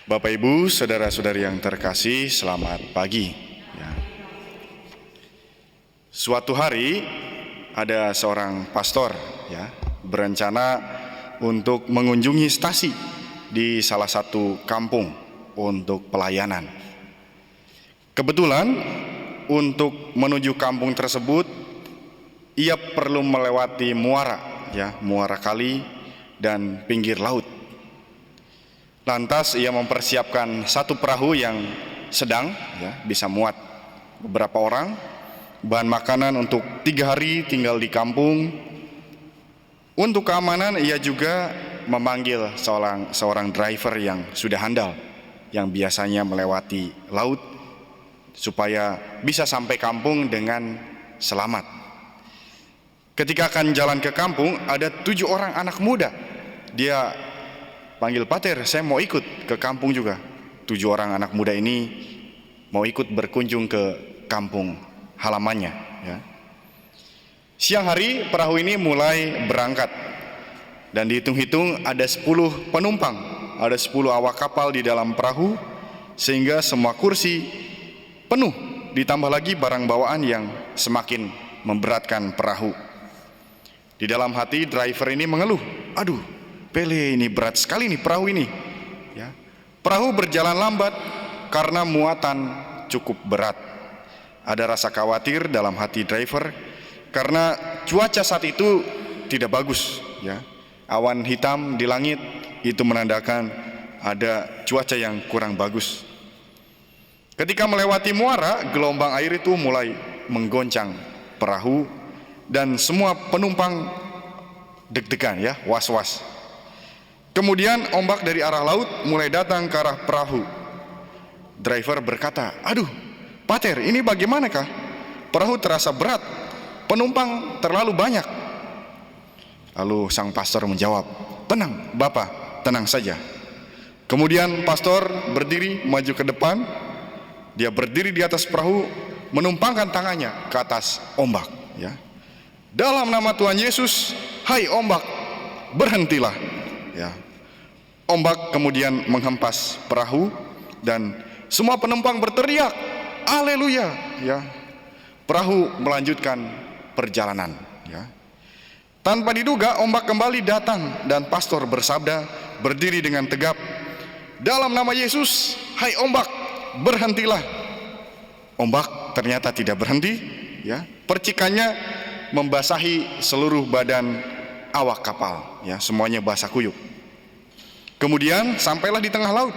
Bapak Ibu, saudara-saudari yang terkasih, selamat pagi. Ya. Suatu hari ada seorang pastor berencana untuk mengunjungi stasi di salah satu kampung untuk pelayanan. Kebetulan untuk menuju kampung tersebut ia perlu melewati muara kali dan pinggir laut. Lantas ia mempersiapkan satu perahu yang sedang bisa muat beberapa orang, bahan makanan untuk 3 hari tinggal di kampung. Untuk keamanan ia juga memanggil seorang driver yang sudah handal, yang biasanya melewati laut, supaya bisa sampai kampung dengan selamat. Ketika akan jalan ke kampung, ada 7 orang anak muda. Dia panggil, "Pater, saya mau ikut ke kampung juga." 7 orang anak muda ini mau ikut berkunjung ke kampung halamannya. Siang hari perahu ini mulai berangkat, dan dihitung-hitung ada 10 penumpang, ada 10 awak kapal di dalam perahu, sehingga semua kursi penuh, ditambah lagi barang bawaan yang semakin memberatkan perahu. Di dalam hati driver ini mengeluh, "Aduh, Pele, ini berat sekali nih perahu ini." Perahu berjalan lambat karena muatan cukup berat. Ada rasa khawatir dalam hati driver karena cuaca saat itu tidak bagus. Awan hitam di langit itu menandakan ada cuaca yang kurang bagus. Ketika melewati muara, gelombang air itu mulai menggoncang perahu dan semua penumpang deg-degan, was-was. Kemudian ombak dari arah laut mulai datang ke arah perahu. Driver berkata, "Aduh, Pater, ini bagaimanakah? Perahu terasa berat, penumpang terlalu banyak." Lalu sang pastor menjawab, "Tenang, Bapak, tenang saja." Kemudian pastor berdiri maju ke depan. Dia berdiri di atas perahu, menumpangkan tangannya ke atas ombak. "Dalam nama Tuhan Yesus, hai ombak, berhentilah." Ombak kemudian menghempas perahu dan semua penumpang berteriak, "Haleluya!" Perahu melanjutkan perjalanan. Tanpa diduga ombak kembali datang dan pastor bersabda, berdiri dengan tegap, "Dalam nama Yesus, hai ombak, berhentilah." Ombak ternyata tidak berhenti. Percikannya membasahi seluruh badan awak kapal. Semuanya basah kuyup. Kemudian sampailah di tengah laut.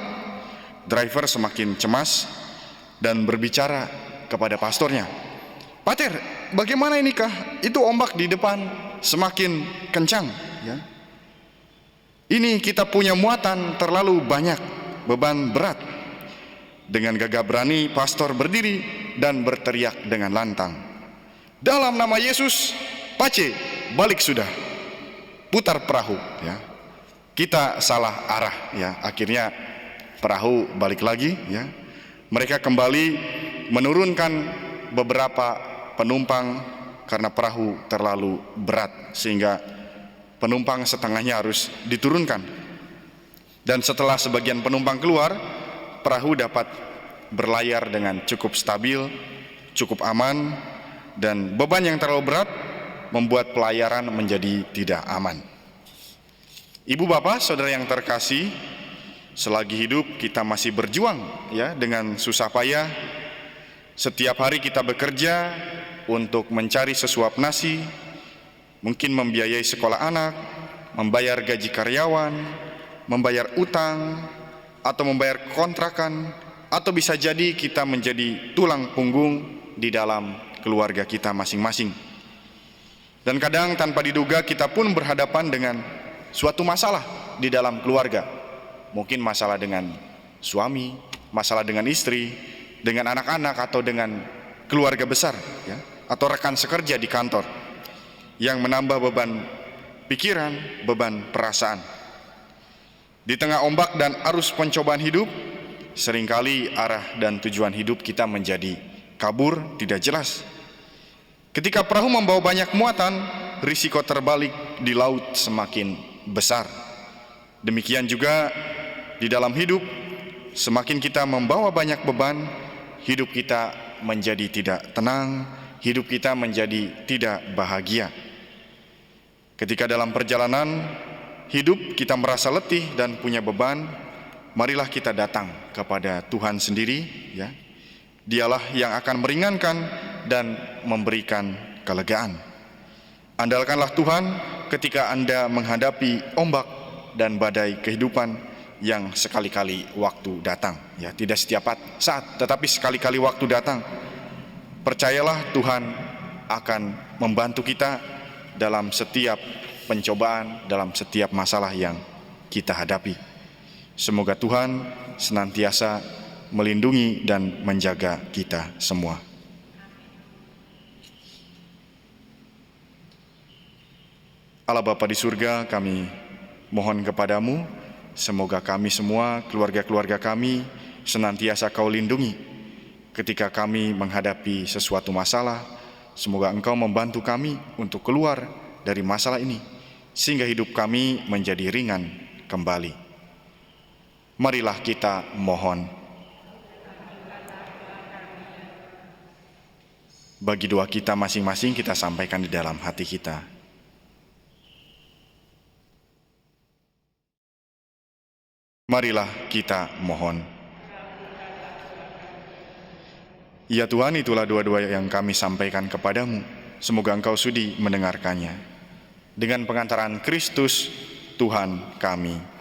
Driver semakin cemas dan berbicara kepada pastornya, "Pater, bagaimana inikah? Itu ombak di depan semakin kencang. Ini kita punya muatan terlalu banyak, beban berat." Dengan gagah berani pastor berdiri dan berteriak dengan lantang, "Dalam nama Yesus, Pace, balik sudah. Putar perahu." Kita salah arah. Akhirnya perahu balik lagi. Mereka kembali menurunkan beberapa penumpang karena perahu terlalu berat, sehingga penumpang setengahnya harus diturunkan. Dan setelah sebagian penumpang keluar, perahu dapat berlayar dengan cukup stabil, cukup aman, dan beban yang terlalu berat membuat pelayaran menjadi tidak aman. Ibu, bapak, saudara yang terkasih, selagi hidup kita masih berjuang dengan susah payah. Setiap hari kita bekerja untuk mencari sesuap nasi, mungkin membiayai sekolah anak, membayar gaji karyawan, membayar utang, atau membayar kontrakan, atau bisa jadi kita menjadi tulang punggung di dalam keluarga kita masing-masing. Dan kadang tanpa diduga kita pun berhadapan dengan suatu masalah di dalam keluarga. Mungkin masalah dengan suami, masalah dengan istri, dengan anak-anak, atau dengan keluarga besar, atau rekan sekerja di kantor, yang menambah beban pikiran, beban perasaan. Di tengah ombak dan arus pencobaan hidup, seringkali arah dan tujuan hidup kita menjadi kabur, tidak jelas. Ketika perahu membawa banyak muatan, risiko terbalik di laut semakin besar. Demikian juga di dalam hidup, semakin kita membawa banyak beban, hidup kita menjadi tidak tenang, hidup kita menjadi tidak bahagia. Ketika dalam perjalanan hidup kita merasa letih dan punya beban, marilah kita datang kepada Tuhan sendiri, ya. Dialah yang akan meringankan dan memberikan kelegaan. Andalkanlah Tuhan ketika Anda menghadapi ombak dan badai kehidupan yang sekali-kali waktu datang, ya, tidak setiap saat, tetapi sekali-kali waktu datang. Percayalah Tuhan akan membantu kita dalam setiap pencobaan, dalam setiap masalah yang kita hadapi. Semoga Tuhan senantiasa melindungi dan menjaga kita semua. Allah Bapa di surga, kami mohon kepadamu, semoga kami semua, keluarga-keluarga kami, senantiasa Kau lindungi ketika kami menghadapi sesuatu masalah. Semoga Engkau membantu kami untuk keluar dari masalah ini, sehingga hidup kami menjadi ringan kembali. Marilah kita mohon. Bagi doa kita masing-masing kita sampaikan di dalam hati kita. Marilah kita mohon. Ya Tuhan, itulah doa-doa yang kami sampaikan kepadamu. Semoga Engkau sudi mendengarkannya. Dengan pengantaran Kristus Tuhan kami.